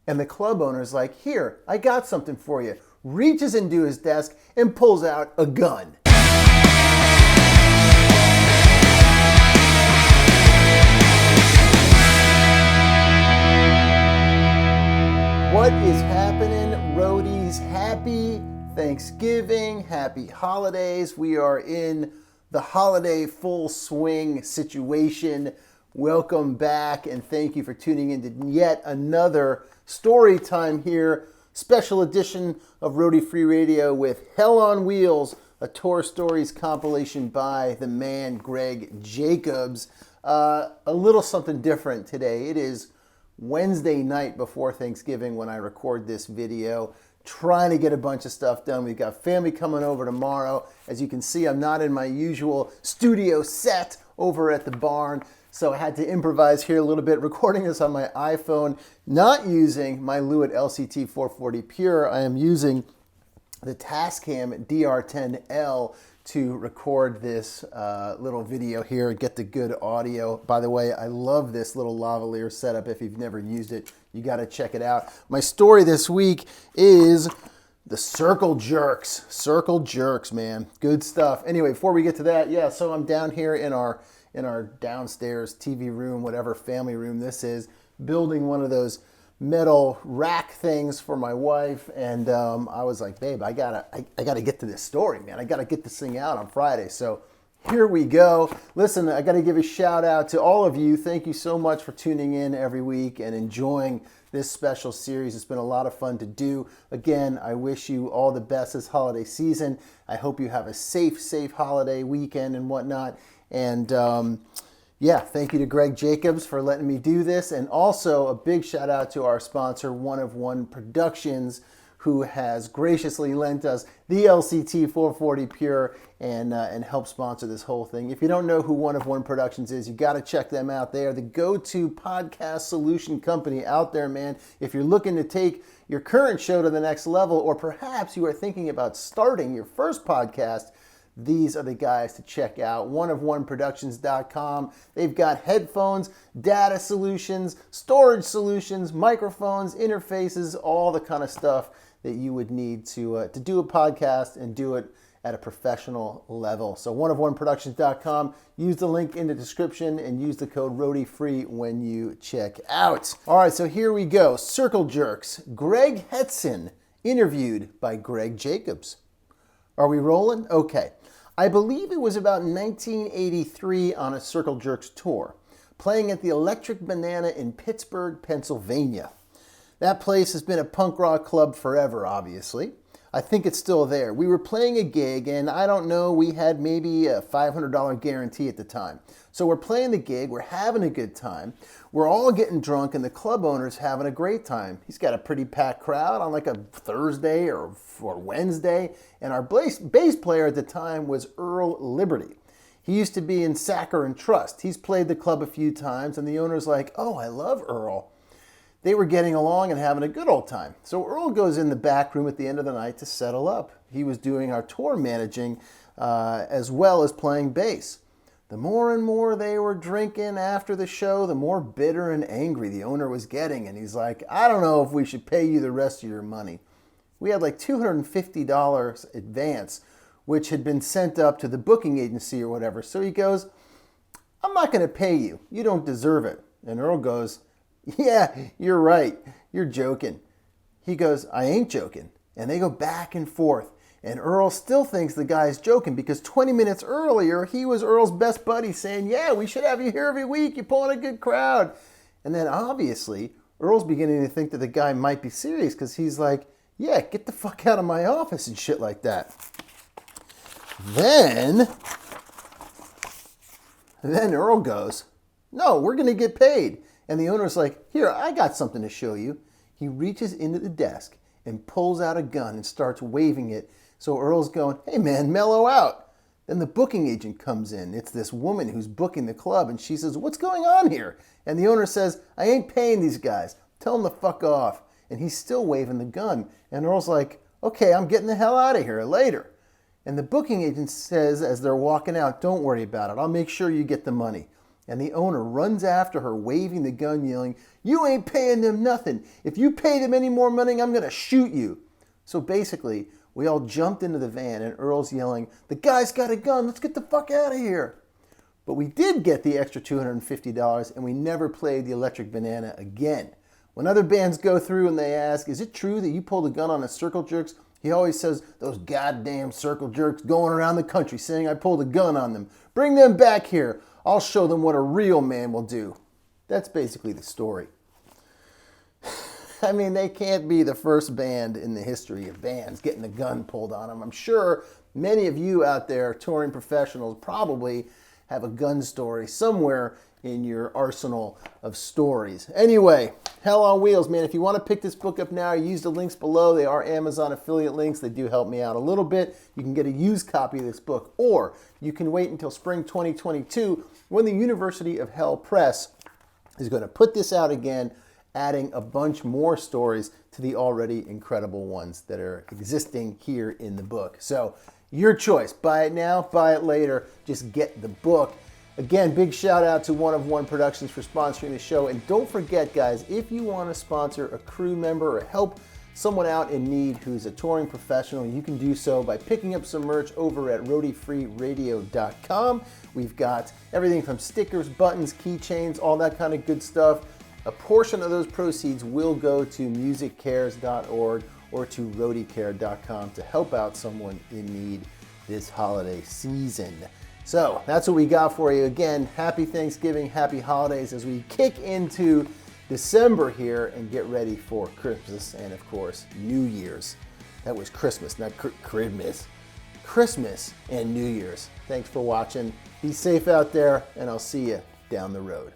And the club owner's like, here, I got something for you. Reaches into his desk and pulls out a gun. What is happening, roadies? Happy Thanksgiving, happy holidays. We are in the holiday full swing situation. Welcome back and thank you for tuning in to yet another story time here. Special edition of Roadie Free Radio with Hell on Wheels, a Tour Stories compilation by the man Greg Jacobs. A little something different today. It is Wednesday night before Thanksgiving when I record this video, trying to get a bunch of stuff done. We've got family coming over tomorrow. As you can see, I'm not in my usual studio set over at the barn, so I had to improvise here a little bit, recording this on my iPhone, not using my Lewitt LCT 440 Pure. I am using the Tascam DR10L to record this little video here and get the good audio. By the way, I love this little lavalier setup. If you've never used it, you got to check it out. My story this week is the circle jerks. Circle jerks, man. Good stuff. Anyway, before we get to that, so I'm down here in our downstairs TV room, whatever family room this is, building one of those metal rack things for my wife, and I was like, babe, I gotta get to this story, man. I gotta get this thing out on Friday. So here we go. Listen, I gotta give a shout out to all of you. Thank you so much for tuning in every week and enjoying this special series. It's been a lot of fun to do. Again, I wish you all the best this holiday season. I hope you have a safe holiday weekend and whatnot. And thank you to Greg Jacobs for letting me do this. And also a big shout out to our sponsor, One of One Productions, who has graciously lent us the LCT 440 Pure and helped sponsor this whole thing. If you don't know who One of One Productions is, you got to check them out. They are the go-to podcast solution company out there, man. If you're looking to take your current show to the next level, or perhaps you are thinking about starting your first podcast, these are the guys to check out. oneofoneproductions.com. They've got headphones, data solutions, storage solutions, microphones, interfaces, all the kind of stuff that you would need to do a podcast and do it at a professional level. So oneofoneproductions.com. Use the link in the description and use the code ROADIEFREE when you check out. All right, so here we go. Circle jerks. Greg Hetson, interviewed by Greg Jacobs. Are we rolling? Okay. I believe it was about 1983 on a Circle Jerks tour, playing at the Electric Banana in Pittsburgh, Pennsylvania. That place has been a punk rock club forever, obviously. I think it's still there. We were playing a gig, and I don't know, we had maybe a $500 guarantee at the time. So we're playing the gig, we're having a good time, we're all getting drunk, and the club owner's having a great time. He's got a pretty packed crowd on like a Thursday or Wednesday, and our bass player at the time was Earl Liberty. He used to be in Sacker and Trust. He's played the club a few times, and the owner's like, oh, I love Earl. They were getting along and having a good old time. So Earl goes in the back room at the end of the night to settle up. He was doing our tour managing as well as playing bass. The more and more they were drinking after the show, the more bitter and angry the owner was getting. And he's like, I don't know if we should pay you the rest of your money. We had like $250 advance, which had been sent up to the booking agency or whatever. So he goes, I'm not going to pay you. You don't deserve it. And Earl goes, yeah, you're right. You're joking. He goes, I ain't joking. And they go back and forth. And Earl still thinks the guy's joking because 20 minutes earlier, he was Earl's best buddy saying, yeah, we should have you here every week. You're pulling a good crowd. And then obviously, Earl's beginning to think that the guy might be serious because he's like, yeah, get the fuck out of my office and shit like that. Then Earl goes, no, we're going to get paid. And the owner's like, here, I got something to show you. He reaches into the desk and pulls out a gun and starts waving it. So Earl's going, hey man, mellow out. Then the booking agent comes in. It's this woman who's booking the club, and she says, what's going on here? And the owner says, I ain't paying these guys. Tell them to fuck off. And he's still waving the gun. And Earl's like, okay, I'm getting the hell out of here later. And the booking agent says, as they're walking out, don't worry about it. I'll make sure you get the money. And the owner runs after her, waving the gun, yelling, "You ain't paying them nothing. If you pay them any more money, I'm going to shoot you." So basically, we all jumped into the van and Earl's yelling, "The guy's got a gun. Let's get the fuck out of here." But we did get the extra $250 and we never played the Electric Banana again. When other bands go through and they ask, "Is it true that you pulled a gun on the Circle Jerks?" he always says, "Those goddamn Circle Jerks going around the country saying I pulled a gun on them. Bring them back here. I'll show them what a real man will do." That's basically the story. I mean, they can't be the first band in the history of bands getting a gun pulled on them. I'm sure many of you out there, touring professionals, probably have a gun story somewhere in your arsenal of stories. Anyway, Hell on Wheels, man. If you want to pick this book up now, use the links below. They are Amazon affiliate links. They do help me out a little bit. You can get a used copy of this book, or you can wait until spring 2022 when the University of Hell Press is going to put this out again, adding a bunch more stories to the already incredible ones that are existing here in the book. So your choice. Buy it now, buy it later. Just get the book. Again, big shout out to One of One Productions for sponsoring the show. And don't forget, guys, if you want to sponsor a crew member or help someone out in need who's a touring professional, you can do so by picking up some merch over at roadiefreeradio.com. We've got everything from stickers, buttons, keychains, all that kind of good stuff. A portion of those proceeds will go to musiccares.org or to roadiecare.com to help out someone in need this holiday season. So that's what we got for you. Again, happy Thanksgiving, happy holidays as we kick into December here and get ready for Christmas and, of course, New Year's. That was Christmas, not Christmas. Christmas and New Year's. Thanks for watching. Be safe out there, and I'll see you down the road.